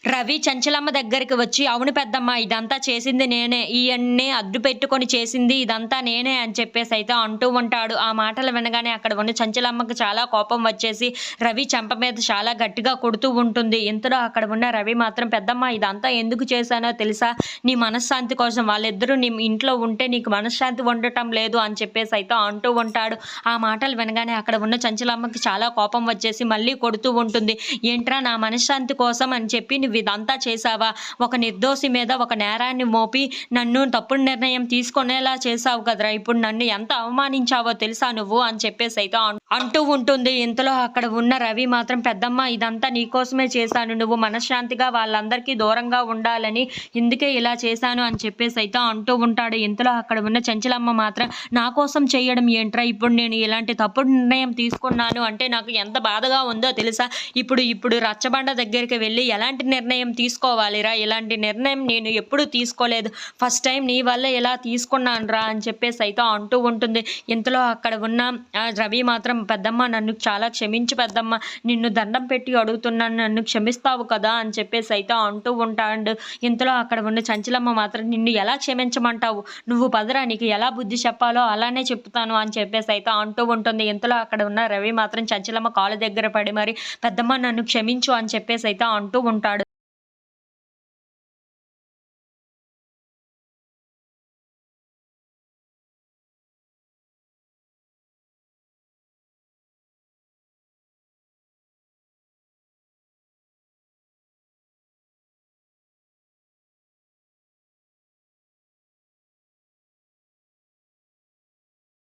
రవి చంచలమ్మ దగ్గరికి వచ్చి, "అవును పెద్దమ్మ ఇదంతా చేసింది నేనే. ఇయన్నీ అడ్డు పెట్టుకొని చేసింది ఇదంతా నేనే" అని చెప్పేసైతే అంటూ ఉంటాడు. ఆ మాటలు వినగానే అక్కడ ఉన్న చంచలమ్మకి చాలా కోపం వచ్చేసి, రవి చెంప మీద చాలా గట్టిగా కొడుతూ ఉంటుంది. ఇంతలో అక్కడ ఉన్న రవి మాత్రం, "పెద్దమ్మ ఇదంతా ఎందుకు చేశానో తెలుసా? నీ మనశ్శాంతి కోసం. వాళ్ళిద్దరూ నీ ఇంట్లో ఉంటే నీకు మనశ్శాంతి ఉండటం లేదు" అని చెప్పేసైతే అంటూ ఉంటాడు. ఆ మాటలు వినగానే అక్కడ ఉన్న చంచలమ్మకి చాలా కోపం వచ్చేసి మళ్ళీ కొడుతూ ఉంటుంది. "ఏంట్రా నా మనశ్శాంతి కోసం అని చెప్పి నువ్విదంతా చేశావా? ఒక నిర్దోషి మీద ఒక నేరాన్ని మోపి నన్ను తప్పుడు నిర్ణయం తీసుకునేలా చేశావు కదరా! ఇప్పుడు నన్ను ఎంత అవమానించావో తెలుసా నువ్వు" అని చెప్పేసైతే అంటూ ఉంటుంది. ఇంతలో అక్కడ ఉన్న రవి మాత్రం, "పెద్దమ్మ ఇదంతా నీకోసమే చేశాను. నువ్వు మనశ్శాంతిగా వాళ్ళందరికీ దూరంగా ఉండాలని ఇందుకే ఇలా చేశాను" అని చెప్పేసైతే అంటూ ఉంటాడు. ఇంతలో అక్కడ ఉన్న చంచలమ్మ మాత్రం, "నా కోసం చేయడం ఏంట్రా? ఇప్పుడు నేను ఇలాంటి తప్పుడు నిర్ణయం తీసుకున్నాను అంటే నాకు ఎంత బాధగా ఉందో తెలుసా? ఇప్పుడు రచ్చబండ దగ్గరికి వెళ్లి ఎలాంటి నిర్ణయం తీసుకోవాలిరా? ఇలాంటి నిర్ణయం నేను ఎప్పుడూ తీసుకోలేదు. ఫస్ట్ టైమ్ నీ వల్ల ఇలా తీసుకున్నానురా" అని చెప్పేసైతే అంటూ ఉంటుంది. ఇంతలో అక్కడ ఉన్న రవి మాత్రం, "పెద్దమ్మ నన్ను చాలా క్షమించు పెద్దమ్మ. నిన్ను దండం పెట్టి అడుగుతున్నాను. నన్ను క్షమిస్తావు కదా" అని చెప్పేసైతే అంటూ ఉంటాడు. ఇంతలో అక్కడ ఉన్న చంచలమ్మ మాత్రం, "నిన్ను ఎలా క్షమించమంటావు? నువ్వు పదరా నీకు ఎలా బుద్ధి చెప్పాలో అలానే చెప్తాను" అని చెప్పేసైతే అంటూ ఉంటుంది. ఇంతలో అక్కడ ఉన్న రవి మాత్రం చంచలమ్మ కాళ్ళ దగ్గర పడి మరి, "పెద్దమ్మ నన్ను క్షమించు" అని చెప్పేసైతే అంటూ ఉంటాడు.